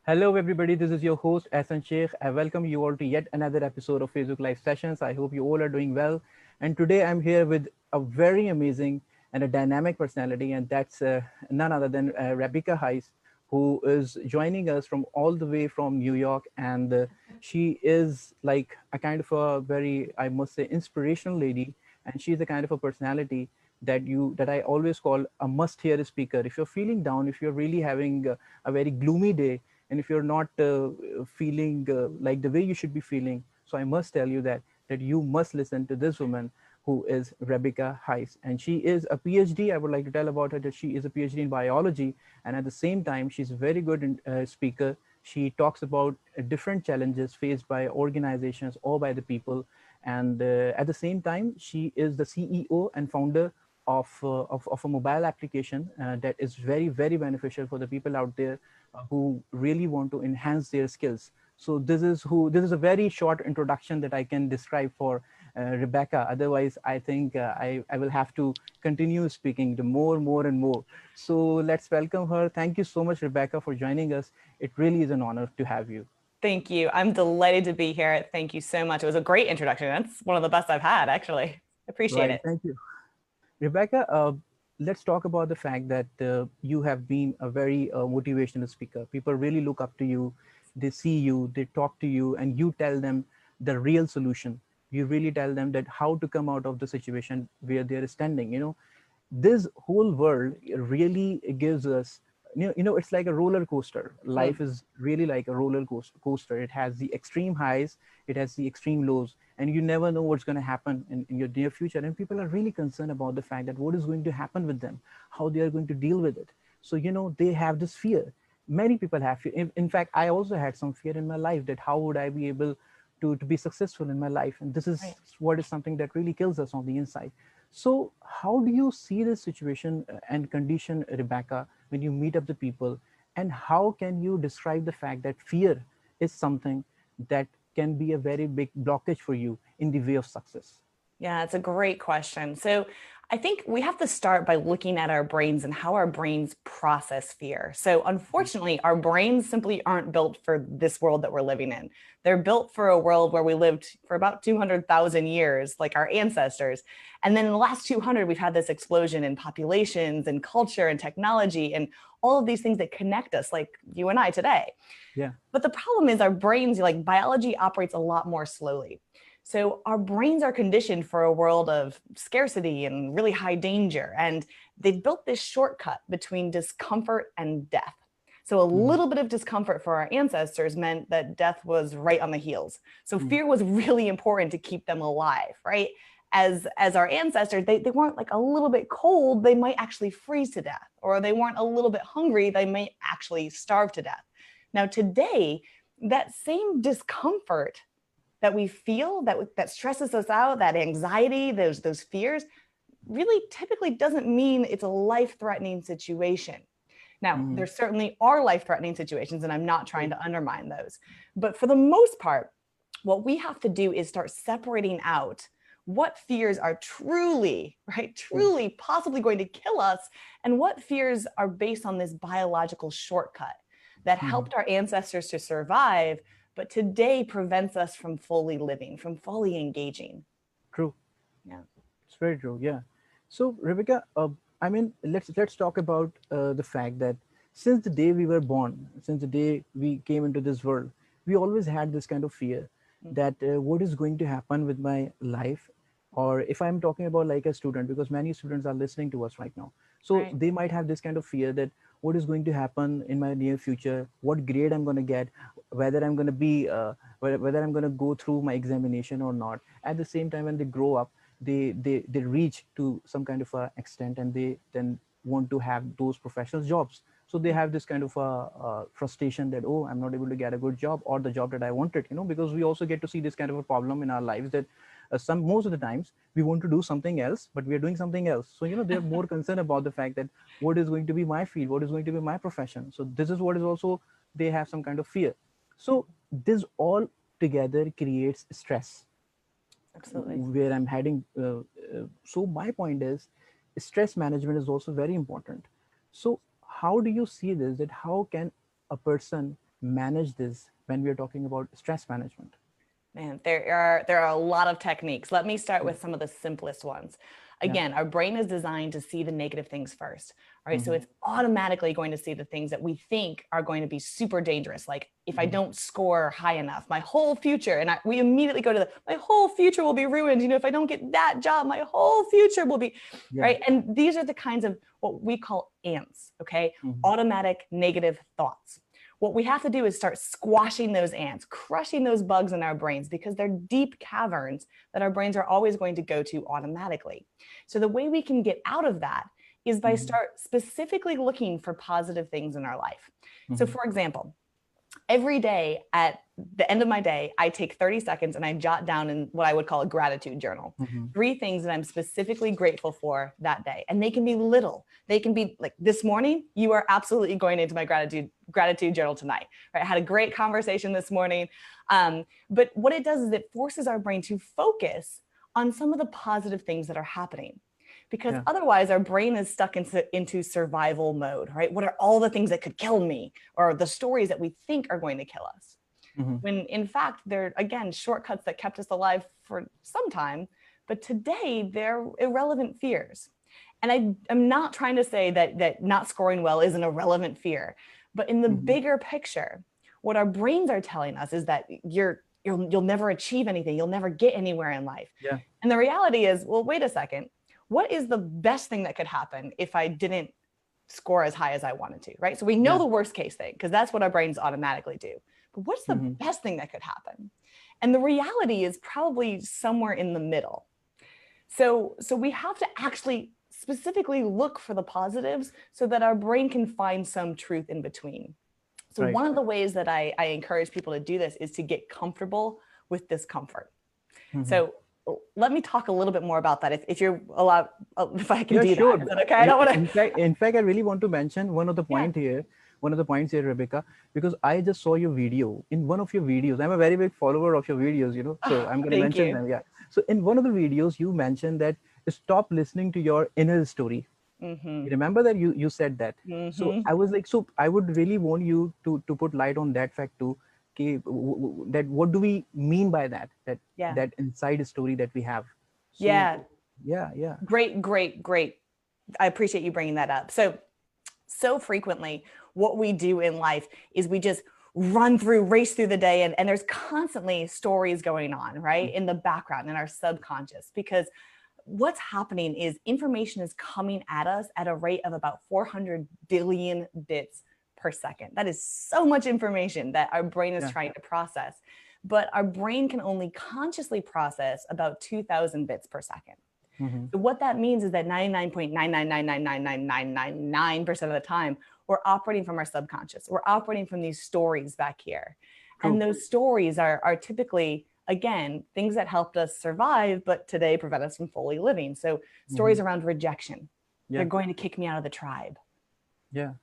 Hello, everybody. This is your host, Ehsan Sheikh. I welcome you all to yet another episode of Facebook Live Sessions. I hope you all are doing well. And today I'm here with a very amazing and a dynamic personality, and that's none other than Rebecca Heiss, who is joining us from all the way from New York. And she is like a kind of a very, I must say, inspirational lady. And she's the kind of a personality that I always call a must-hear speaker. If you're feeling down, if you're really having a very gloomy day, and if you're not feeling like the way you should be feeling, so I must tell you that you must listen to this woman who is Rebecca Heiss, and she is a PhD. I would like to tell about her that she is a PhD in biology, and at the same time she's a very good speaker. She talks about different challenges faced by organizations or by the people, and at the same time she is the CEO and founder of a mobile application that is very, very beneficial for the people out there who really want to enhance their skills. So this is a very short introduction that I can describe for Rebecca. Otherwise, I think I will have to continue speaking the more and more. So let's welcome her. Thank you so much, Rebecca, for joining us. It really is an honor to have you. Thank you. I'm delighted to be here. Thank you so much. It was a great introduction. That's one of the best I've had, actually. Appreciate Right. it. Thank you. Rebecca, let's talk about the fact that you have been a very motivational speaker. People really look up to you, they see you, they talk to you, and you tell them the real solution. You really tell them that how to come out of the situation where they're standing. This whole world really gives us, it's like a roller coaster. Mm, Life is really like a roller coaster. It has the extreme highs, it has the extreme lows, and you never know what's going to happen in your near future. And people are really concerned about the fact that what is going to happen with them, how they are going to deal with it. So they have this fear. Many people have fear. In fact, I also had some fear in my life, that how would I be able to be successful in my life, and this is right. what is something that really kills us on the inside. So, how do you see this situation and condition, Rebecca, when you meet up the people? And how can you describe the fact that fear is something that can be a very big blockage for you in the way of success? Yeah, it's a great question. So I think we have to start by looking at our brains and how our brains process fear. So unfortunately, our brains simply aren't built for this world that we're living in. They're built for a world where we lived for about 200,000 years, like our ancestors. And then in the last 200, we've had this explosion in populations and culture and technology and all of these things that connect us, like you and I today. Yeah. But the problem is our brains, like biology, operates a lot more slowly. So our brains are conditioned for a world of scarcity and really high danger. And they've built this shortcut between discomfort and death. So a Mhm. little bit of discomfort for our ancestors meant that death was right on the heels. So Mhm. fear was really important to keep them alive, right? As our ancestors, they weren't like a little bit cold, they might actually freeze to death. Or they weren't a little bit hungry, they might actually starve to death. Now today, that same discomfort that we feel that stresses us out, that anxiety, those fears, really typically doesn't mean it's a life-threatening situation. Now, there Mhm. certainly are life-threatening situations, and I'm not trying True. to undermine those. But for the most part, what we have to do is start separating out what fears are truly, right, True. truly possibly going to kill us, and what fears are based on this biological shortcut that Mhm. helped our ancestors to survive, but today prevents us from fully living, from fully engaging. True. Yeah. It's very true. Yeah. So, Rebecca, I mean, let's talk about the fact that since the day we were born, since the day we came into this world, we always had this kind of fear Mm, that what is going to happen with my life, or if I'm talking about like a student, because many students are listening to us right now, so right. they might have this kind of fear that what is going to happen in my near future, what grade I'm going to get, whether I'm going to be, whether I'm going to go through my examination or not. At the same time, when they grow up, they reach to some kind of a extent, and they then want to have those professional jobs. So they Mm, have this kind of a frustration that, oh, I'm not able to get a good job or the job that I wanted, because we also get to see this kind of a problem in our lives, that some most of the times we want to do something else, but we are doing something else. So they're more concerned about the fact that what is going to be my field, what is going to be my profession. So this is what is also, they have some kind of fear. So this all together creates stress, absolutely. where I'm heading. So my point is, stress management is also very important. So how do you see this? That how can a person manage this when we are talking about stress management? Man, there are a lot of techniques. Let me start Yeah. with some of the simplest ones. Yeah. Again, our brain is designed to see the negative things first. All right. So Mm-hmm. it's automatically going to see the things that we think are going to be super dangerous. Like if I Mm-hmm. don't score high enough, my whole future, and we immediately go to my whole future will be ruined. You know, if I don't get that job, my whole future will be Yeah. right. And these are the kinds of what we call ants. Okay. Mm-hmm. Automatic negative thoughts. What we have to do is start squashing those ants, crushing those bugs in our brains because they're deep caverns that our brains are always going to go to automatically. So the way we can get out of that is by Mm-hmm. start specifically looking for positive things in our life. So Mm-hmm. for example, every day at the end of my day, I take 30 seconds and I jot down in what I would call a gratitude journal. Mm-hmm. 3 things that I'm specifically grateful for that day. And they can be little. They can be like this morning, you are absolutely going into my gratitude journal tonight. Right? I had a great conversation this morning. But what it does is it forces our brain to focus on some of the positive things that are happening, because Yeah. otherwise our brain is stuck into survival mode, right? What are all the things that could kill me, or the stories that we think are going to kill us? Mm-hmm. When in fact, they're again shortcuts that kept us alive for some time, but today they're irrelevant fears. And I am not trying to say that not scoring well is an irrelevant fear, but in the Mm-hmm. bigger picture, what our brains are telling us is that you'll never achieve anything, you'll never get anywhere in life. Yeah. And the reality is, well, wait a second, what is the best thing that could happen if I didn't score as high as I wanted to, right? So we know Yeah. the worst case thing because that's what our brains automatically do. But what's the Mm-hmm. best thing that could happen? And the reality is probably somewhere in the middle. So we have to actually specifically look for the positives so that our brain can find some truth in between. So Right. one of the ways that I encourage people to do this is to get comfortable with discomfort. Mm-hmm. So let me talk a little bit more about that if you're allowed, if I can Yeah, do sure. that. Is that okay? I don't want to. In fact, I really want to mention Yeah. one of the points here, Rebecca, because I just saw your video. In one of your videos, I'm a very big follower of your videos, so Oh, I'm going to thank mention you. them. Yeah. So in one of the videos, you mentioned that stop listening to your inner story. Mm-hmm. You remember that you said that. So Mm-hmm. I was like, so I would really want you to put light on that fact too. Okay, that what do we mean by that? Yeah. That inside story that we have. So Yeah. yeah, yeah. Great, great, great. I appreciate you bringing that up. So frequently, what we do in life is we just race through the day, and there's constantly stories going on, right, in the background, in our subconscious, because what's happening is information is coming at us at a rate of about 400 billion bits per second. That is so much information that our brain is Yeah. trying to process. But our brain can only consciously process about 2,000 bits per second. Mm-hmm. So what that means is that 99.9999999% of the time, we're operating from our subconscious. We're operating from these stories back here. And True. those stories are typically, again, things that helped us survive, but today prevent us from fully living. So Mm-hmm. stories around rejection. They're Yeah. going to kick me out of the tribe. Yeah.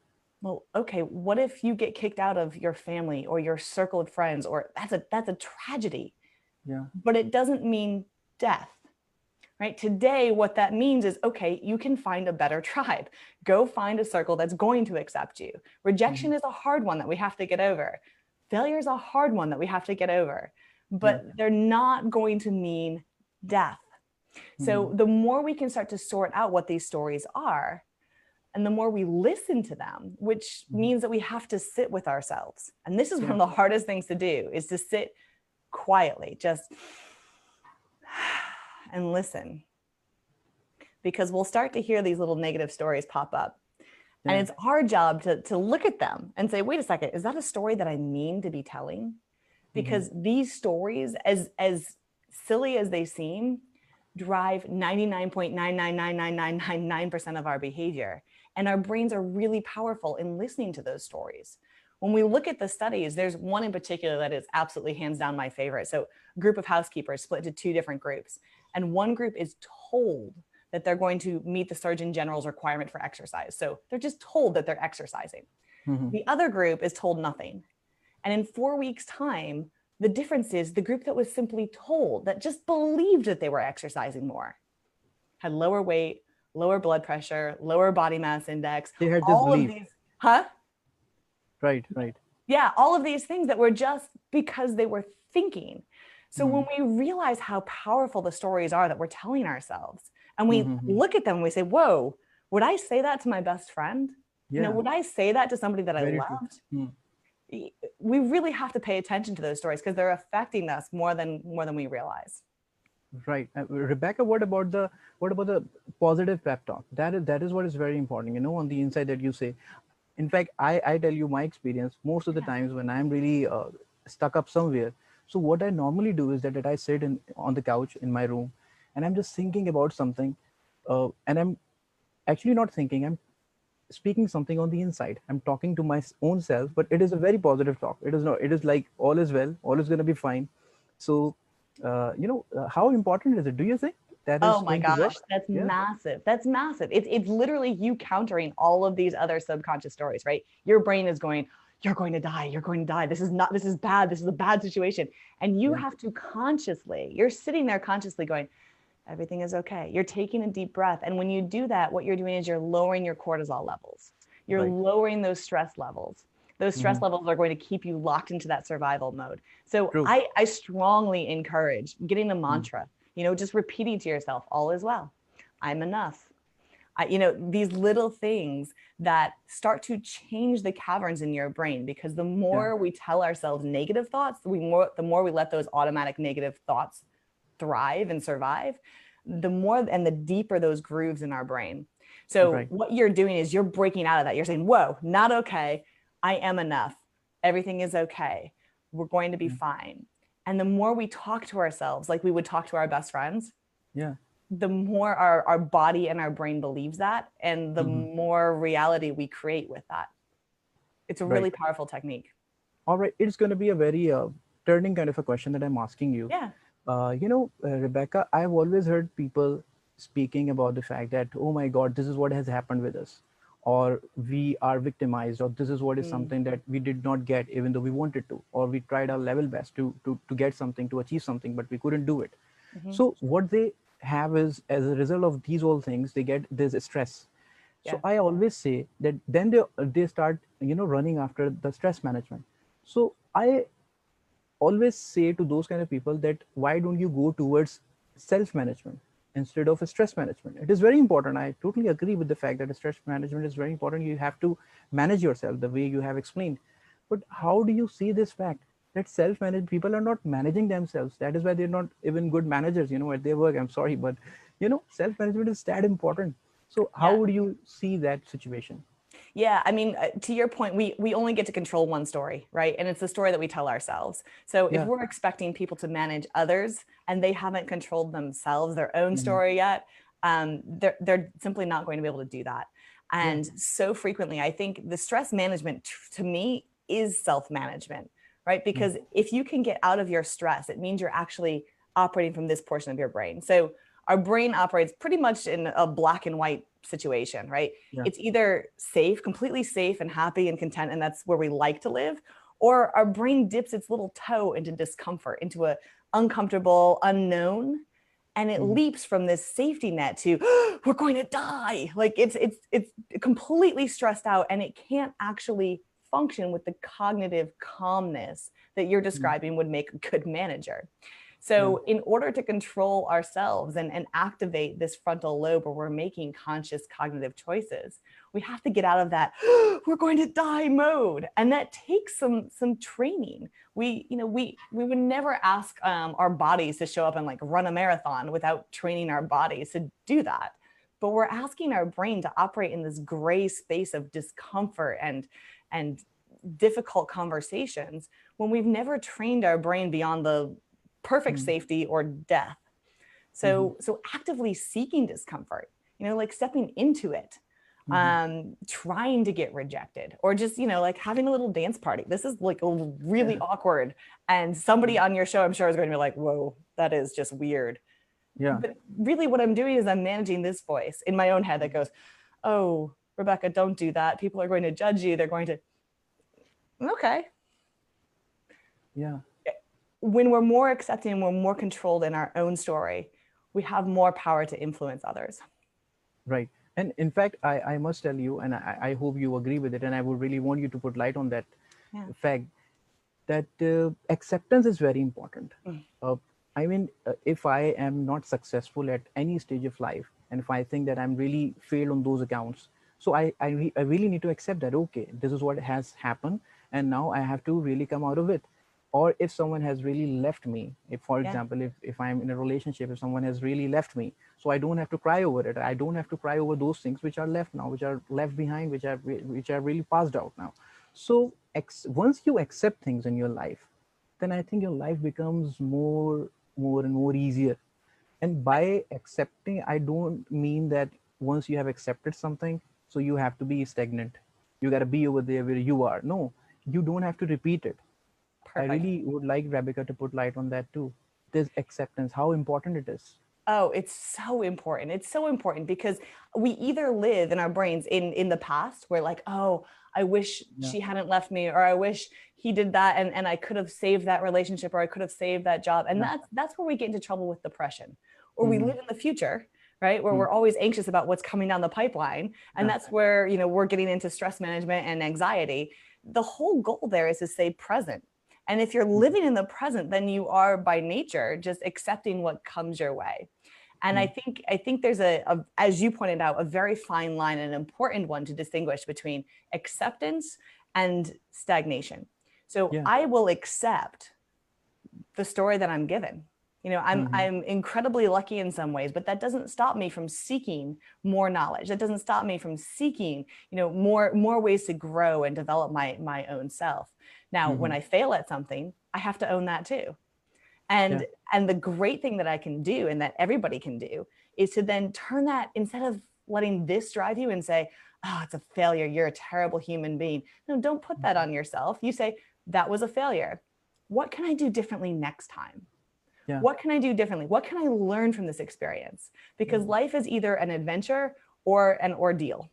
Well, okay, what if you get kicked out of your family or your circle of friends, or that's a tragedy, Yeah. but it doesn't mean death. Right? Today, what that means is, okay, you can find a better tribe. Go find a circle that's going to accept you. Mm-hmm. Rejection is a hard one that we have to get over. Failure is a hard one that we have to get over, Yeah. but they're not going to mean death. Mm-hmm. So the more we can start to sort out what these stories are, and the more we listen to them, which Mm-hmm. means that we have to sit with ourselves. And this is one Yeah. of the hardest things to do, is to sit quietly, just and listen, because we'll start to hear these little negative stories pop up. And Yeah. it's our job to look at them and say, wait a second, is that a story that I mean to be telling? Mm-hmm. Because these stories, as silly as they seem, drive 99.9999999% of our behavior. And our brains are really powerful in listening to those stories. When we look at the studies, there's one in particular that is absolutely hands down my favorite. So a group of housekeepers split into 2 different groups. And one group is told that they're going to meet the Surgeon General's requirement for exercise. So they're just told that they're exercising. Mm-hmm. The other group is told nothing. And in 4 weeks' time, the difference is the group that was simply told, that just believed that they were exercising more, had lower weight, lower blood pressure, lower body mass index, They had just all of believed. these, huh? Right. Right. Yeah, all of these things that were just because they were thinking. So when Mm-hmm. we realize how powerful the stories are that we're telling ourselves, and we Mm-hmm. look at them and we say, whoa, would I say that to my best friend? Yeah, Would I say that to somebody that I very true. loved? Mm. We really have to pay attention to those stories because they're affecting us more than we realize. Right, Rebecca. What about the positive pep talk? That is what is very important. On the inside that you say. In fact, I tell you my experience most of the Yeah. times when I'm really stuck up somewhere. So what I normally do is that I sit in on the couch in my room, and I'm just thinking about something, and I'm actually not thinking. I'm speaking something on the inside. I'm talking to my own self, but it is a very positive talk. It is not. It is like all is well, all is going to be fine. So, how important is it? Do you think that Oh is my going to gosh, work? that's Yeah, massive. That's massive. It's literally you countering all of these other subconscious stories, right? Your brain is going, you're going to die, you're going to die. This is bad. This is a bad situation. And you yeah, have to consciously, you're sitting there consciously going, everything is okay. You're taking a deep breath. And when you do that, what you're doing is you're lowering your cortisol levels. You're right. lowering those stress levels. Those Hmm. stress levels are going to keep you locked into that survival mode. So True. I strongly encourage getting a Mm. mantra, just repeating to yourself, all is well. I'm enough. These little things that start to change the caverns in your brain, because the Yeah. more we tell ourselves negative thoughts, the more we let those automatic negative thoughts thrive and survive, the more and the deeper those grooves in our brain. So Right. what you're doing is you're breaking out of that. You're saying, whoa, not okay. I am enough. Everything is okay. We're going to be Yeah. fine. And the more we talk to ourselves like we would talk to our best friends, Yeah. the more our body and our brain believes that, and the Hmm. more reality we create with that. It's a Right. really powerful technique. All right. It's going to be a very turning kind of a question that I'm asking you. Yeah. Rebecca, I've always heard people speaking about the fact that, oh my God, this is what has happened with us, or we are victimized, or this is what is Mm. something that we did not get even though we wanted to, or we tried our level best to get something, to achieve something, but we couldn't do it. Mm-hmm. So what they have is, as a result of these all things, they get this stress. So Yeah. I always say that then they start running after the stress management. So I always say to those kind of people that why don't you go towards self management instead of stress management? It is very important. I totally agree with the fact that stress management is very important. You have to manage yourself the way you have explained. But how do you see this fact that self managed people are not managing themselves? That is why they're not even good managers at their work. I'm sorry, but self management is that important. So how Yeah. would you see that situation? Yeah, I mean, to your point, we only get to control one story, right? And it's the story that we tell ourselves. So if Yeah. we're expecting people to manage others and they haven't controlled themselves, their own Mhm. story yet, they're simply not going to be able to do that. Yeah. And so frequently, I think the stress management to me is self management, right? Mhm. Because if you can get out of your stress, it means you're actually operating from this portion of your brain. So our brain operates pretty much in a black and white situation, right? Yeah. It's either safe, completely safe and happy and content, and that's where we like to live, or our brain dips its little toe into discomfort, into a uncomfortable unknown, and it Mhm. leaps from this safety net to we're going to die. Like it's completely stressed out, and it can't actually function with the cognitive calmness that you're Mhm. describing would make a good manager. Yeah. So, in order to control ourselves and activate this frontal lobe where we're making conscious cognitive choices, we have to get out of that we're going to die mode, and that takes some training. We would never ask our bodies to show up and like run a marathon without training our bodies to do that. But we're asking our brain to operate in this gray space of discomfort and difficult conversations when we've never trained our brain beyond the perfect Mhm. safety or death. Mhm. So actively seeking discomfort, like stepping into it, Mhm. trying to get rejected, or just, like having a little dance party. This is like a really Yeah. awkward. And somebody Mhm. on your show, I'm sure, is going to be like, whoa, that is just weird. Yeah. But really, what I'm doing is I'm managing this voice in my own head that goes, oh, Rebecca, don't do that. People are going to judge you. They're going to, okay. Yeah. When we're more accepting, we're more controlled in our own story, we have more power to influence others. Right. And in fact, I must tell you, and I hope you agree with it, and I would really want you to put light on that. Yeah. fact that acceptance is very important. Mm. Uh, I mean, if I am not successful at any stage of life, and if I think that I'm really failed on those accounts, so I really need to accept that, okay, this is what has happened, and now I have to really come out of it. Or if someone has really left me, if, for Yeah. example, if I'm in a relationship, if someone has really left me, so I don't have to cry over it. I don't have to cry over those things which are left now, which are left behind, which are really passed out now. So once you accept things in your life, then I think your life becomes more and more easier. And by accepting, I don't mean that once you have accepted something, so you have to be stagnant. You got to be over there where you are. No, you don't have to repeat it. I Perfect. really would like Rebecca to put light on that too. This acceptance, how important it is. Oh, it's so important. It's so important because we either live in our brains in the past where like, oh, I wish Yeah. she hadn't left me, or I wish he did that and I could have saved that relationship, or I could have saved that job. And Yeah. that's where we get into trouble with depression. Or we Mm-hmm. live in the future, right? Where we're always anxious about what's coming down the pipeline. And Yeah. that's where, we're getting into stress management and anxiety. The whole goal there is to stay present. And if you're living in the present, then you are by nature just accepting what comes your way. And Mm-hmm. I think there's as you pointed out, a very fine line, and an important one to distinguish between acceptance and stagnation. So Yeah. I will accept the story that I'm given. I'm Mm-hmm. I'm incredibly lucky in some ways, but that doesn't stop me from seeking more knowledge. That doesn't stop me from seeking, more ways to grow and develop my own self. Now, when Mm-hmm. I fail at something, I have to own that too. Yeah. And the great thing that I can do, and that everybody can do, is to then turn that, instead of letting this drive you and say, oh, it's a failure, you're a terrible human being. No, don't put that on yourself. You say, that was a failure. What can I do differently next time? Yeah. What can I do differently? What can I learn from this experience? Because life is either an adventure or an ordeal,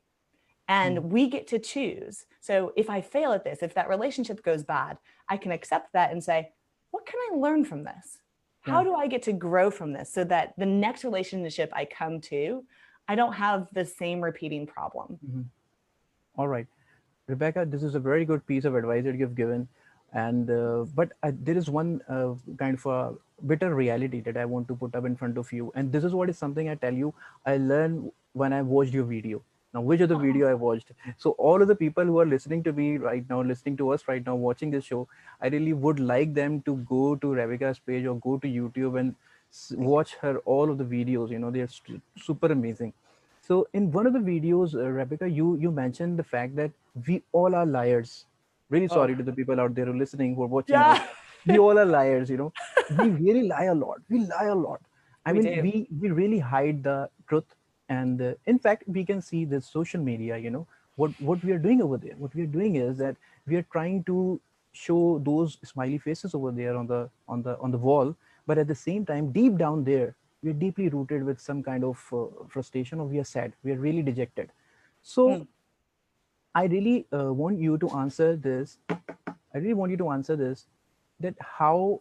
Mm-hmm. and we get to choose. So if I fail at this, if that relationship goes bad, I can accept that and say, what can I learn from this? How Yeah. do I get to grow from this so that the next relationship I come to, I don't have the same repeating problem? Mm-hmm. All right. Rebecca, this is a very good piece of advice that you've given, and but there is one kind of a bitter reality that I want to put up in front of you, and this is what is something I tell you. I learned when I watched your video. Now, which other Oh, video I watched? So, all of the people who are listening to me right now, listening to us right now, watching this show, I really would like them to go to Rebecca's page or go to YouTube and watch her all of the videos. They're super amazing. So in one of the videos, Rebecca, you mentioned the fact that we all are liars. Really oh, sorry to the people out there who are listening, who are watching us. yeah, We all are liars. We really lie a lot. We lie a lot. I we mean, do. we really hide the truth, and in fact, we can see this social media. What we are doing over there. What we are doing is that we are trying to show those smiley faces over there on the wall, but at the same time, deep down there, we're deeply rooted with some kind of frustration, or we are sad, we are really dejected. So Mm, I really want you to answer this. I really want you to answer this, that how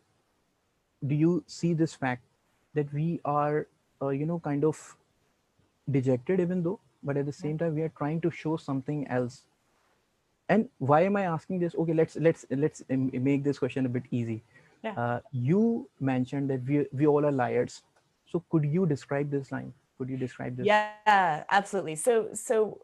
do you see this fact that we are kind of dejected, even though, but at the yeah, same time we are trying to show something else. And why am I asking this? Okay, let's make this question a bit easy. yeah. You mentioned that we all are liars. So could you describe this line? Could you describe this? Yeah, absolutely. So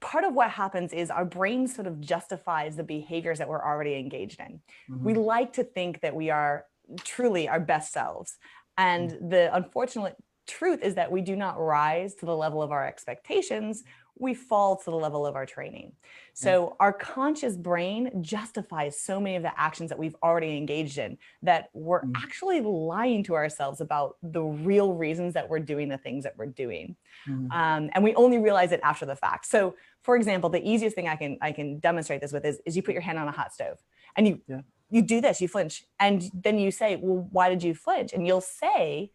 part of what happens is our brain sort of justifies the behaviors that we're already engaged in. We Mm-hmm. like to think that we are truly our best selves. And the unfortunate truth is that we do not rise to the level of our expectations. We fall to the level of our training. Yeah. So our conscious brain justifies so many of the actions that we've already engaged in, that we're Mm-hmm. actually lying to ourselves about the real reasons that we're doing the things that we're doing. Mm-hmm. And we only realize it after the fact. So, for example, the easiest thing I can demonstrate this with is you put your hand on a hot stove, and Yeah. you do this, you flinch, and then you say, well, why did you flinch? And you'll say,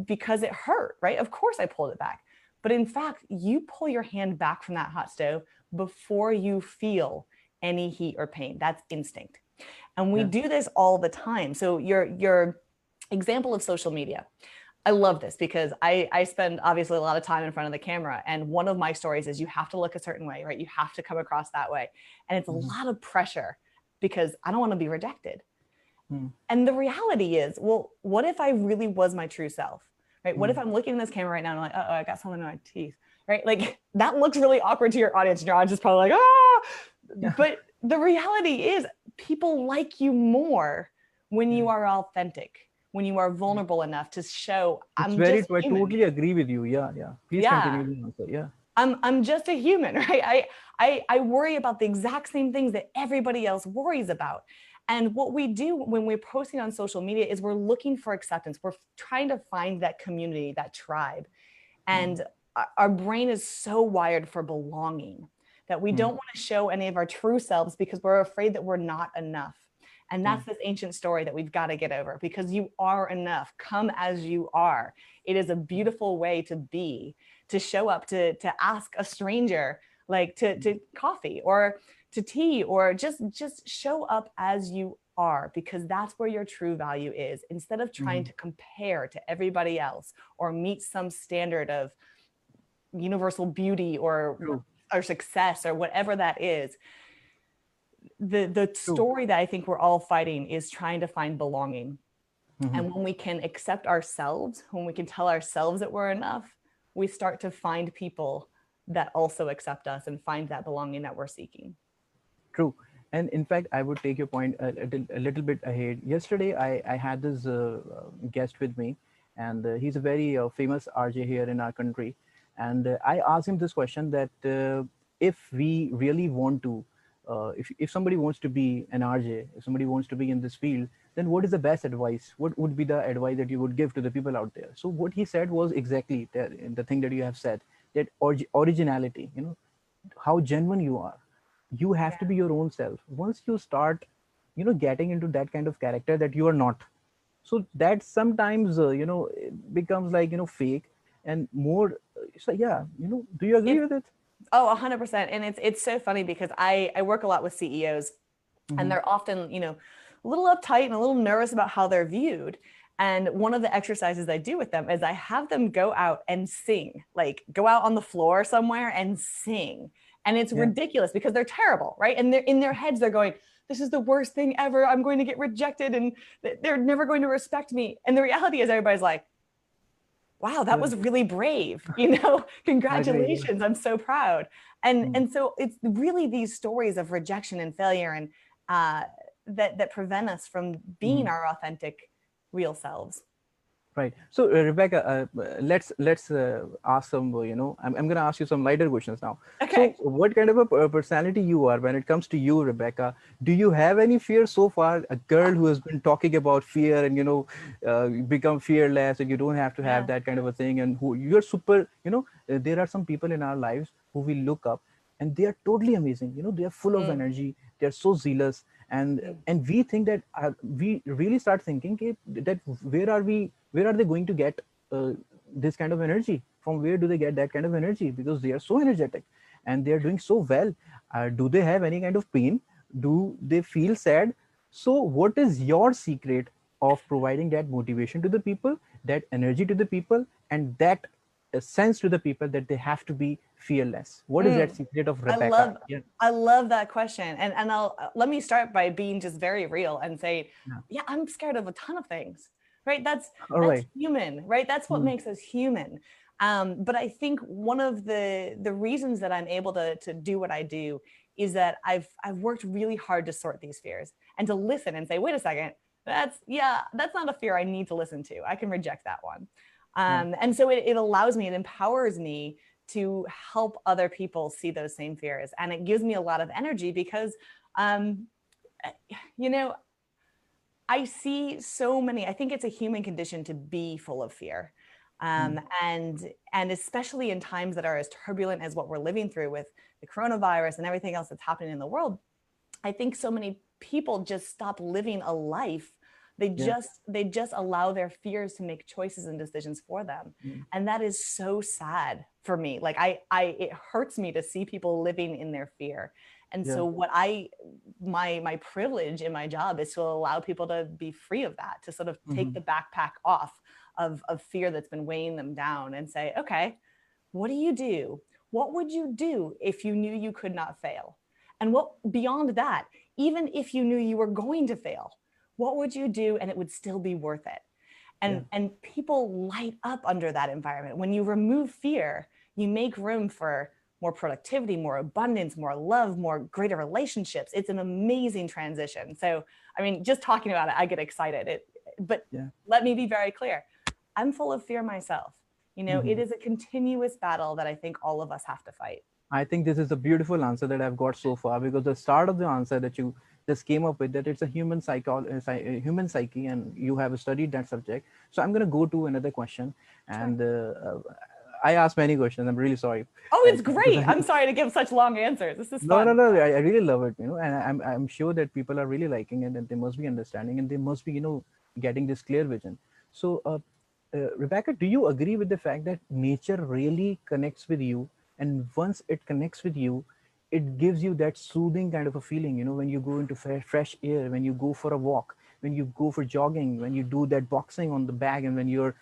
because it hurt, right? Of course I pulled it back. But in fact, you pull your hand back from that hot stove before you feel any heat or pain. That's instinct. And we Yeah. do this all the time. So your example of social media, I love this because I spend obviously a lot of time in front of the camera. And one of my stories is you have to look a certain way, right? You have to come across that way. And it's a Mm-hmm. lot of pressure. because I don't want to be rejected. Mm. And the reality is, well, what if I really was my true self, right? What if Mm. I'm looking in this camera right now and I'm like, oh, I got something in my teeth, right? Like that looks really awkward to your audience. And your audience is probably like, ah. Yeah. But the reality is, people like you more when Yeah. you are authentic, when you are Yeah. vulnerable enough to show It's I'm very just true. I human. totally agree with you. Yeah. Yeah. Please Yeah. continue the answer. Yeah. I'm just a human, right? I worry about the exact same things that everybody else worries about. And what we do when we're posting on social media is we're looking for acceptance. We're trying to find that community, that tribe. Mm. And our brain is so wired for belonging that we Mm. don't want to show any of our true selves because we're afraid that we're not enough. And Yeah. that's this ancient story that we've got to get over, because you are enough. Come as you are. It is a beautiful way to be, to show up, to ask a stranger like to coffee or to tea, or just show up as you are, because that's where your true value is, instead of trying Mm. to compare to everybody else or meet some standard of universal beauty True. or success or whatever that is. The True. story that I think we're all fighting is trying to find belonging. Mm-hmm. And when we can accept ourselves, when we can tell ourselves that we're enough, we start to find people that also accept us and find that belonging that we're seeking. True. And in fact, I would take your point a little bit ahead. Yesterday, I had this guest with me, and he's a very famous RJ here in our country. And I asked him this question that if we really want to, if somebody wants to be an RJ, if somebody wants to be in this field, then what is the best advice? What would be the advice that you would give to the people out there? So what he said was exactly the thing that you have said, that originality, how genuine you are. You have to Yeah. be your own self. Once you start getting into that kind of character that you are not, so that sometimes it becomes like fake and more. So yeah, do you agree It, with it? oh, 100%. And it's so funny because I work a lot with CEOs, and Mm-hmm. they're often, a little uptight and a little nervous about how they're viewed. And one of the exercises I do with them is I have them go out and sing, like go out on the floor somewhere and sing. And it's Yeah. ridiculous because they're terrible, right? And they're in their heads, they're going, this is the worst thing ever. I'm going to get rejected and they're never going to respect me. And the reality is everybody's like, wow, that Yeah. was really brave, I agree. Yeah. congratulations, I'm so proud. and Mm. and so it's really these stories of rejection and failure and uh, that prevent us from being Mhm. our authentic real selves. Right. So, Rebecca, let's ask some. I'm going to ask you some lighter questions now. So, Okay. what kind of a personality you are when it comes to you, Rebecca? Do you have any fear so far? A girl who has been talking about fear and become fearless, and you don't have to have Yeah. that kind of a thing, and who you're super. There are some people in our lives who we look up, and they are totally amazing. They are full of Mm. energy. They are so zealous, Mm. and we think that we really start thinking, "Okay, that where are they going to get this kind of energy from? Where do they get that kind of energy? Because they are so energetic and they are doing so well. Do they have any kind of pain? Do they feel sad? So what is your secret of providing that motivation to the people, that energy to the people, and that sense to the people that they have to be fearless? What is that Mm. secret of I Rebecca? love Yeah. I love that question. And I'll let me start by being just very real and say, Yeah. yeah, I'm scared of a ton of things. Right? All That's right. human, right? That's what Hmm. makes us human. But I think one of the reasons that I'm able to do what I do is that I've worked really hard to sort these fears and to listen and say, wait a second, that's not a fear I need to listen to. I can reject that one. Yeah. And so it allows me, it empowers me to help other people see those same fears. And it gives me a lot of energy because, um, you know, I see so many, I think it's a human condition to be full of fear. Hmm. And especially in times that are as turbulent as what we're living through with the coronavirus and everything else that's happening in the world, I think so many people just stop living a life. They Yeah. just allow their fears to make choices and decisions for them. Hmm. And that is so sad for me. Like I it hurts me to see people living in their fear. And Yeah. so my privilege in my job is to allow people to be free of that, to sort of take Hmm. the backpack off of fear that's been weighing them down and say, okay, what do you do? What would you do if you knew you could not fail? And what beyond that, even if you knew you were going to fail, what would you do and it would still be worth it? Yeah. And people light up under that environment. When you remove fear, you make room for more productivity, more abundance, more love, more greater relationships. It's an amazing transition. So, I mean, just talking about it, I get excited. But Yeah. let me be very clear. I'm full of fear myself. You know, it Mhm. is a continuous battle that I think all of us have to fight. I think this is a beautiful answer that I've got so far, because the start of the answer that you just came up with, that it's a human psyche, and you have studied that subject. So I'm going to go to another question, Sure. and I asked many questions. I'm really sorry, Oh, it's because great. I'm sorry to give such long answers. This is no, no, fun. no. I really love it, and I'm sure that people are really liking it, and they must be understanding, and they must be, getting this clear vision. So, Rebecca, do you agree with the fact that nature really connects with you, and once it connects with you, it gives you that soothing kind of a feeling, when you go into fresh air, when you go for a walk, when you go for jogging, when you do that boxing on the bag, and when you're,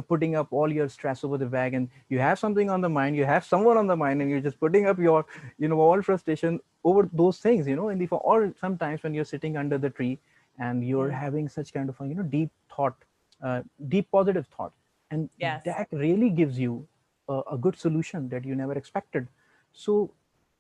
putting up all your stress over the bag, and you have something on the mind, you have someone on the mind, and you're just putting up your, all frustration over those things, in the, or sometimes when you're sitting under the tree and you're Mm. having such kind of a, deep thought, deep positive thought, and Yes. that really gives you a good solution that you never expected. So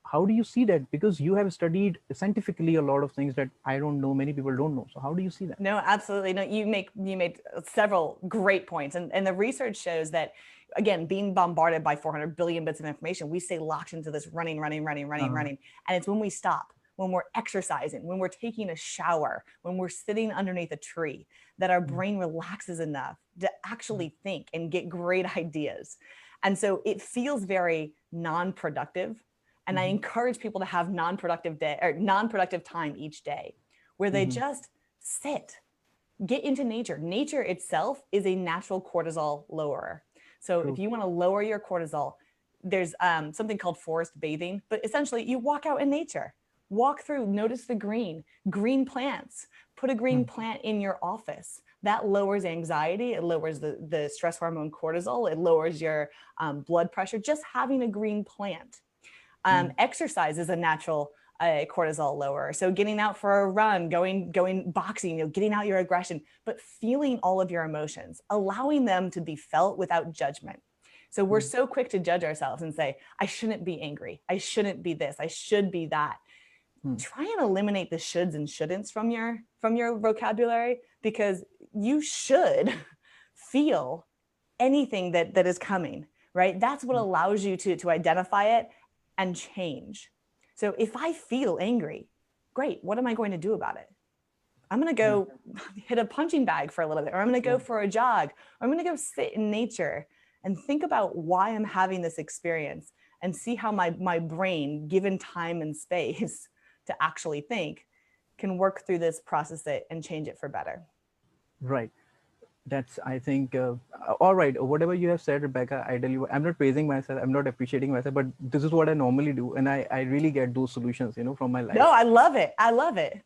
how do you see that? Because you have studied scientifically a lot of things that I don't know, many people don't know. So how do you see that? No, absolutely. No, you made several great points. And the research shows that, again, being bombarded by 400 billion bits of information, we stay locked into this running, running, running, running, Uh-huh. running. And it's when we stop, when we're exercising, when we're taking a shower, when we're sitting underneath a tree, that our brain relaxes enough to actually think and get great ideas. And so it feels very non-productive. And I Mm-hmm. encourage people to have non-productive day or non-productive time each day where they Mm-hmm. just sit, get into nature. Nature itself is a natural cortisol lowerer. So if True. you want to lower your cortisol, there's something called forest bathing, but essentially you walk out in nature, walk through, notice the green plants, put a green plant in your office. That lowers anxiety. It lowers the stress hormone cortisol. It lowers your blood pressure. Just having a green plant. Exercise is a natural cortisol lower. So getting out for a run, going boxing, getting out your aggression, but feeling all of your emotions, allowing them to be felt without judgment. So we're so quick to judge ourselves and say, I shouldn't be angry. I shouldn't be this. I should be that. Try and eliminate the shoulds and shouldn'ts from your vocabulary, because you should feel anything that is coming, right? That's what allows you to identify it and change. So if I feel angry, great, what am I going to do about it? I'm going to Yeah. go hit a punching bag for a little bit, or I'm going to Yeah. go for a jog, or I'm going to go sit in nature and think about why I'm having this experience, and see how my brain, given time and space to actually think, can work through this, process it, and change it for better. Right. That's, I think, all right. Whatever you have said, Rebecca, I tell you, I'm not praising myself, I'm not appreciating myself, but this is what I normally do. And I really get those solutions, from my life. No, I love it. I love it.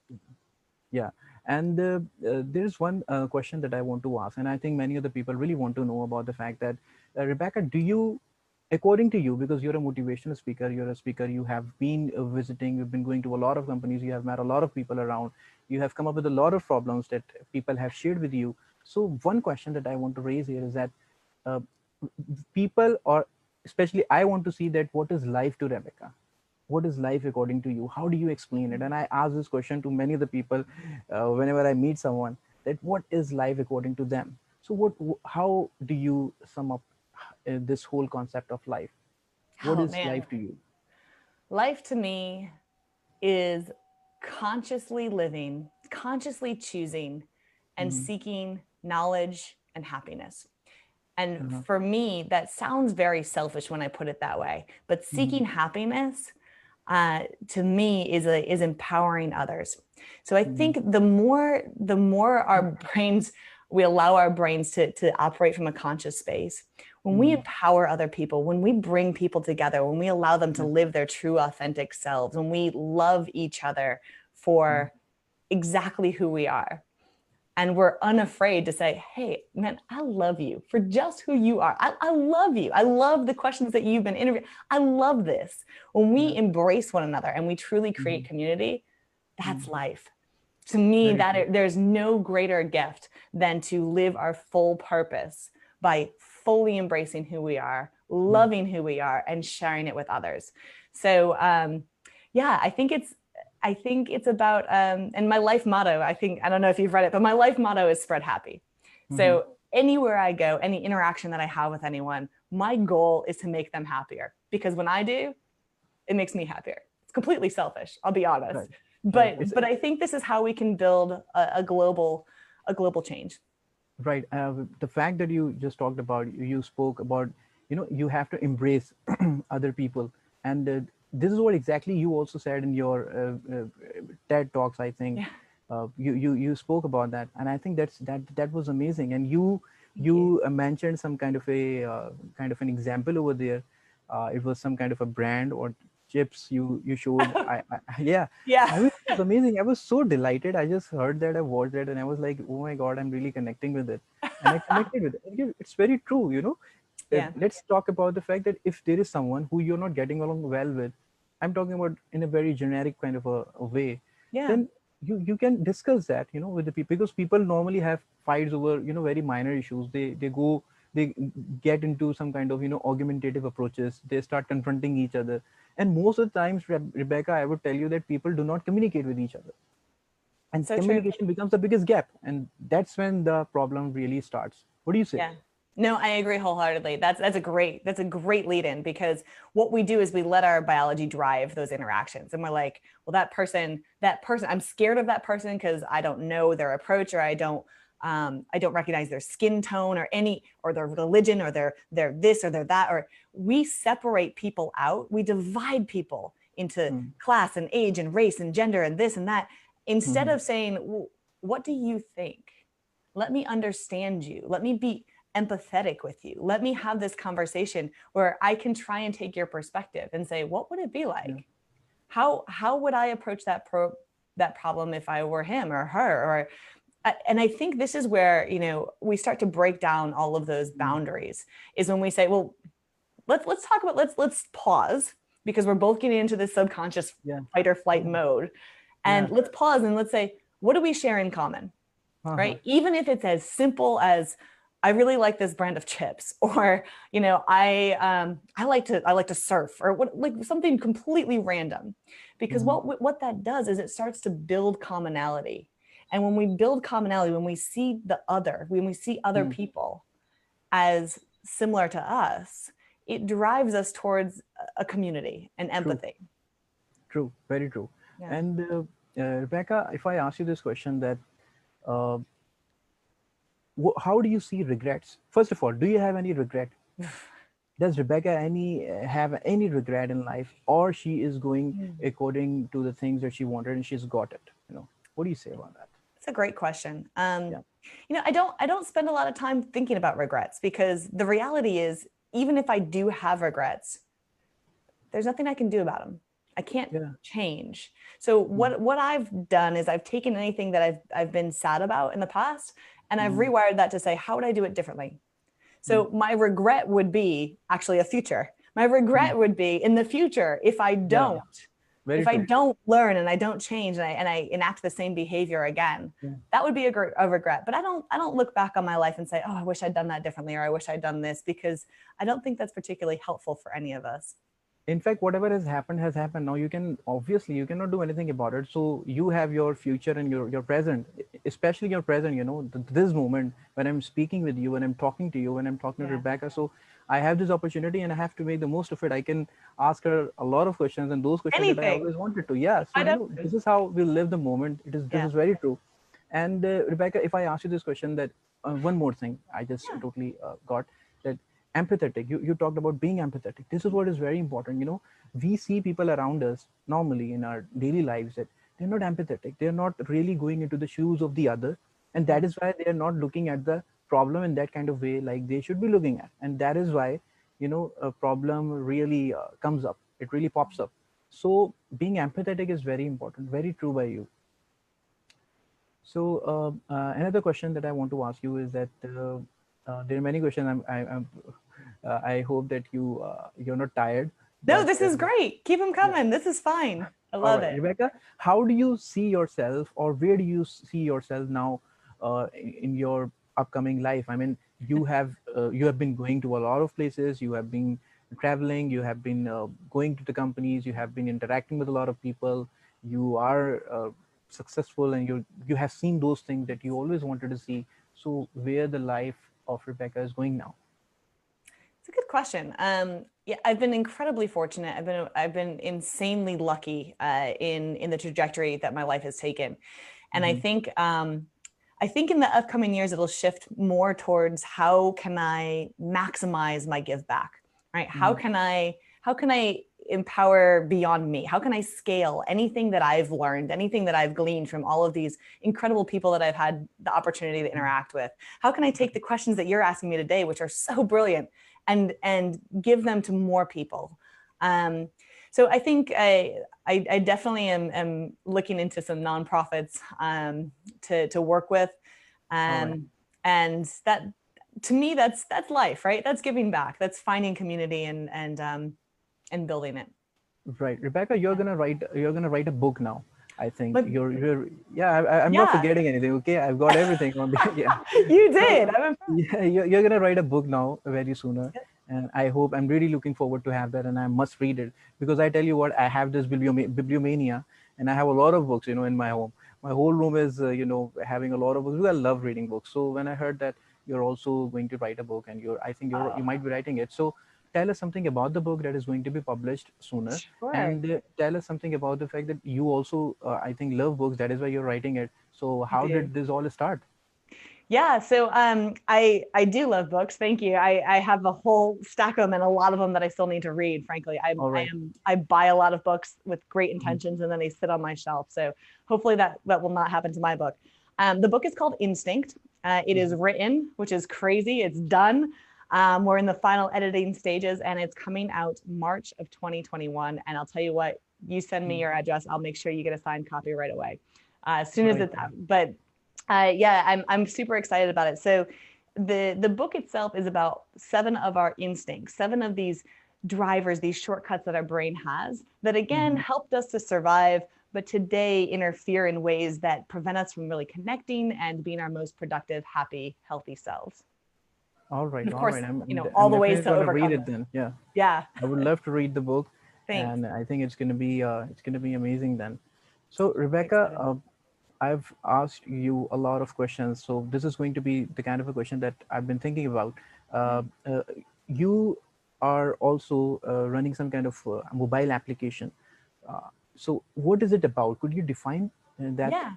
Yeah. And there's one question that I want to ask, and I think many of the people really want to know about the fact that, Rebecca, do you, according to you, because you're a motivational speaker, you're a speaker, you have been visiting, you've been going to a lot of companies, you have met a lot of people around, you have come up with a lot of problems that people have shared with you. So one question that I want to raise here is that, uh, people, or especially I want to see that, what is life to Rebecca? What is life according to you? How do you explain it? And I ask this question to many of the people whenever I meet someone, that what is life according to them? So how do you sum up this whole concept of life? What Oh is man, life to you? life to me is consciously living, consciously choosing, and Mm-hmm. seeking knowledge and happiness. And Uh-huh. for me, that sounds very selfish when I put it that way. But Mm-hmm. seeking happiness, to me, is empowering others. So I Mm-hmm. think the more our brains, we allow our brains to operate from a conscious space. When we Mm-hmm. empower other people, when we bring people together, when we allow them to Yeah. live their true, authentic selves, when we love each other Mm-hmm. for exactly who we are, and we're unafraid to say, hey, man, I love you for just who you are. I love you. I love the questions that you've been interviewing. I love this. When we Yeah. embrace one another and we truly Mm-hmm. create community, That's life. To me, Very true. there's no greater gift than to live our full purpose by fully embracing who we are, Mm. loving who we are, and sharing it with others. So, yeah, I think it's about, and my life motto, I don't know if you've read it, but my life motto is spread happy. Mm-hmm. So anywhere I go, any interaction that I have with anyone, my goal is to make them happier, because when I do, it makes me happier. It's completely selfish, I'll be honest. Right. Right. But I think this is how we can build a global change. Right. The fact that you just talked about, you spoke about, you have to embrace other people. And this is what exactly you also said in your TED Talks, I think. Yeah. You spoke about that. And I think that was amazing. And Thank you. you mentioned some kind of an example over there. It was some kind of a brand or chips you showed. Yeah, Yeah. I mean, it was amazing. I was so delighted. I just heard that, I watched it, and I was like, oh my God, I'm really connecting with it. And I connected with it. And it's very true. Yeah. Let's talk about the fact that if there is someone who you're not getting along well with, I'm talking about in a very generic kind of a way, Yeah. then you can discuss that, with the people, because people normally have fights over, very minor issues. They get into some kind of, argumentative approaches. They start confronting each other. And most of the times, Rebecca, I would tell you that people do not communicate with each other, and So true. communication becomes the biggest gap, and that's when the problem really starts. What do you say? Yeah. No, I agree wholeheartedly. That's a great lead in, because what we do is we let our biology drive those interactions, and we're like, well, that person, I'm scared of that person because I don't know their approach, or I don't recognize their skin tone or their religion, or their this or their that, or we separate people out. We divide people into Mm. class and age and race and gender and this and that, instead Mhm. of saying, well, what do you think? Let me understand you. Let me be empathetic with you. Let me have this conversation where I can try and take your perspective and say, what would it be Yeah. like? How would I approach that problem if I were him or her? Or and I think this is where, we start to break down all of those Mm. boundaries, is when we say, well, let's talk about, let's pause, because we're both getting into this subconscious Yeah. fight or flight Yeah. mode. And Yeah. let's pause and let's say, what do we share in common? Uh-huh. Right? Even if it's as simple as, I really like this brand of chips, or I like to surf, or what, like something completely random, because Mhm. what that does is it starts to build commonality, and when we build commonality, when we see other Mm. people as similar to us, it drives us towards a community and True. empathy. True. Very true. Yeah. And Rebecca, if I ask you this question, that uh, how do you see regrets? First of all, do you have any regret? Does Rebecca any have any regret in life, or she is going according to the things that she wanted and she's got it? What do you say about that? It's a great question. Yeah. I don't spend a lot of time thinking about regrets, because the reality is, even if I do have regrets, there's nothing I can do about them. I can't Yeah. change. So Mm. what I've done is I've taken anything that I've been sad about in the past, and I've Mm. rewired that to say, how would I do it differently? Mm. So my regret would be actually a future. My Mm. regret would be in the future, Yeah. Very if I true. don't learn and I don't change, and I enact the same behavior again, Yeah. that would be a regret. But I don't look back on my life and say, oh, I wish I'd done that differently, or I wish I'd done this, because I don't think that's particularly helpful for any of us. In fact, whatever has happened. Now you can, obviously you cannot do anything about it. So you have your future and your present, especially your present. This moment when I'm speaking with you, when I'm talking to you, when I'm talking to Yeah. Rebecca. So I have this opportunity and I have to make the most of it. I can ask her a lot of questions, and those questions that I Anything. always wanted to. Yeah. So I don't. this is how we live the moment. This Yeah. is very true. And Rebecca, if I ask you this question, that one more thing, I just Yeah. totally got that empathetic. You talked about being empathetic. This is what is very important. We see people around us normally in our daily lives that they're not empathetic. They're not really going into the shoes of the other, and that Yeah. is why they are not looking at the problem in that kind of way like they should be looking at, and that is why a problem really comes up. It really pops up. So being empathetic is very important. Very true by you. So another question that I want to ask you is that there are many questions. I hope that you're not tired, No, but this is great. Keep them yeah, coming. This is fine. I All love right, it. Rebecca, how do you see yourself, or where do you see yourself now in your upcoming life? I mean, you have been going to a lot of places, you have been traveling, you have been going to the companies, you have been interacting with a lot of people, you are successful, and you have seen those things that you always wanted to see. So, where the life of Rebecca is going now? It's a good question. Yeah, I've been incredibly fortunate. I've been insanely lucky in the trajectory that my life has taken, and Hmm. I think in the upcoming years it'll shift more towards how can I maximize my give back, right? Hmm. How can I empower beyond me? How can I scale anything that I've learned, anything that I've gleaned from all of these incredible people that I've had the opportunity to interact with? How can I take the questions that you're asking me today, which are so brilliant, and give them to more people? Um, so I think I definitely am looking into some nonprofits to work with, All right. um, and that to me that's life, right? That's giving back. That's finding community and building it. Right, Rebecca, you're gonna write a book now. I think But you're yeah. I'm not yeah, forgetting anything. Okay, I've got everything on the yeah. you So did. I'm impressed. yeah, you're gonna write a book now very sooner, and I'm really looking forward to have that, and I must read it because I tell you what, I have this bibliomania, and I have a lot of books, in my home. My whole room is having a lot of books. Because I love reading books. So when I heard that you're also going to write a book, and I think you Oh, might be writing it. So tell us something about the book that is going to be published sooner, sure. and tell us something about the fact that you also I think love books. That is why you're writing it. So I how do. did this all start? Yeah, so I do love books. Thank you. I have a whole stack of them and a lot of them that I still need to read. Frankly, All right. I buy a lot of books with great Mhm. intentions and then they sit on my shelf. So hopefully that will not happen to my book. The book is called Instinct. It is Mhm. written, which is crazy. It's done. We're in the final editing stages and it's coming out March of 2021. And I'll tell you what, you send me Mhm. your address, I'll make sure you get a signed copy right away, as soon as Right. it's out. But yeah, I'm super excited about it. So the book itself is about seven of our instincts, seven of these drivers, these shortcuts that our brain has that again Mhm. helped us to survive, but today interfere in ways that prevent us from really connecting and being our most productive, happy, healthy selves. All And right, of all course, right. all I'm the ways definitely to going to read overcome it them. then. Yeah, Yeah, I would love to read the book, thanks. and I think it's going to be amazing then. So Very Rebecca, excited. I've asked you a lot of questions. So this is going to be the kind of a question that I've been thinking about. Yeah. You are also running some kind of mobile application. So what is it about? Could you define that? Yeah.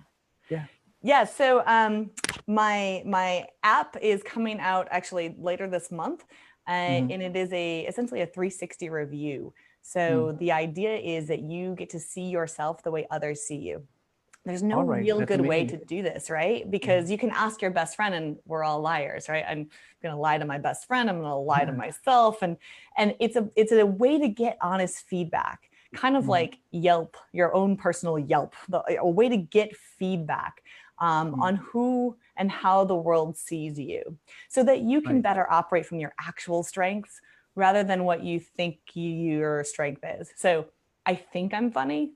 Yeah. Yeah, so my app is coming out actually later this month, Mm-hmm. and it is a essentially a 360 review. Mm. So the idea is that you get to see yourself the way others see you. There's no All right, real that's good way amazing. to do this, right? Mhm. Because you can ask your best friend, and we're all liars, right? I'm going to lie to my best friend. I'm going to lie to myself, and it's a way to get honest feedback, kind of Mhm. like Yelp, your own personal Yelp, a way to get feedback Mhm. on who and how the world sees you, so that you can Right. better operate from your actual strengths rather than what you think your strength is. So I think I'm funny,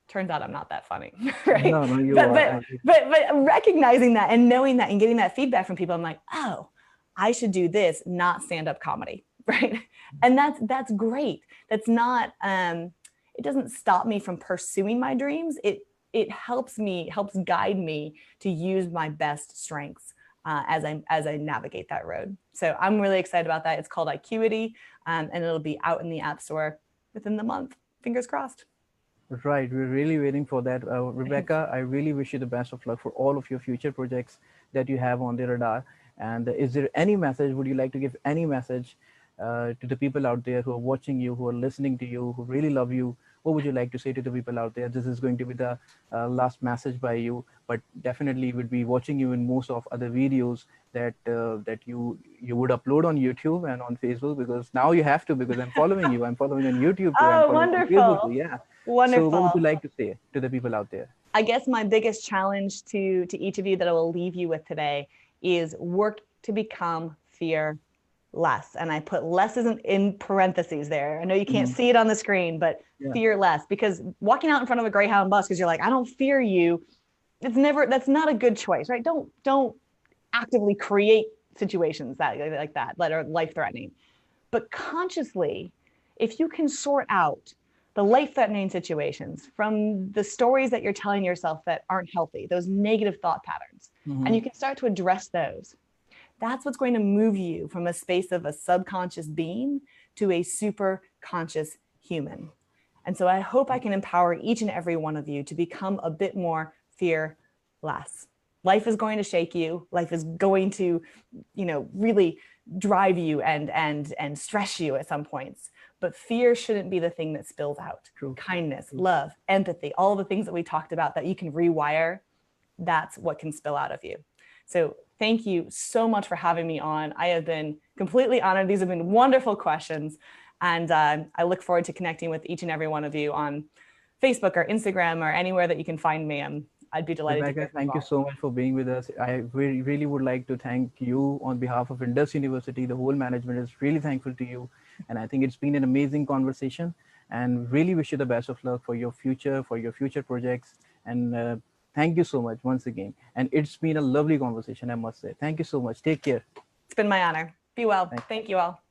turns out I'm not that funny, right? No, no, you But are. but but recognizing that and knowing that and getting that feedback from people, I'm like, oh, I should do this, not stand up comedy, right? And that's great. That's not it doesn't stop me from pursuing my dreams. It helps guide me to use my best strengths as I navigate that road. So I'm really excited about that. It's called Acuity, and it'll be out in the App Store within the month. Fingers crossed. Right, we're really waiting for that. Thanks. Rebecca, I really wish you the best of luck for all of your future projects that you have on the radar. And is there any message, would you like to give any message to the people out there who are watching you, who are listening to you, who really love you? What would you like to say to the people out there? This is going to be the last message by you, but definitely would be watching you in most of other videos that you would upload on YouTube and on Facebook, because now you have to, because I'm following you. I'm following on YouTube too. I'm Oh, following on Facebook too. wonderful. Yeah. So, what would you Wonderful. like to say to the people out there? I guess my biggest challenge to each of you that I will leave you with today is work to become fear less. And I put less isn't in parentheses there. I know you can't Mhm. see it on the screen, but Yeah. fear less, because walking out in front of a Greyhound bus because you're like, I don't fear you. That's not a good choice, right? Don't actively create situations that are life threatening. But consciously, if you can sort out the life threatening situations from the stories that you're telling yourself that aren't healthy, those negative thought patterns, and Mhm. you can start to address those, that's what's going to move you from a space of a subconscious being to a super conscious human. And so I hope I can empower each and every one of you to become a bit more fearless. Life is going to shake you. Life is going to, really drive you and stress you at some points. But fear shouldn't be the thing that spills out. True. Kindness, True. love, empathy, all the things that we talked about that you can rewire, that's what can spill out of you. So thank you so much for having me on. I have been completely honored. These have been wonderful questions. And I look forward to connecting with each and every one of you on Facebook or Instagram or anywhere that you can find me. I'd be delighted to Rebecca, hear from you thank you all. so much for being with us. I really would like to thank you on behalf of Indus University. The whole management is really thankful to you. And I think it's been an amazing conversation and really wish you the best of luck for your future projects. And thank you so much once again. And it's been a lovely conversation, I must say. Thank you so much. Take care. It's been my honor. Be well. Thank Thank you all.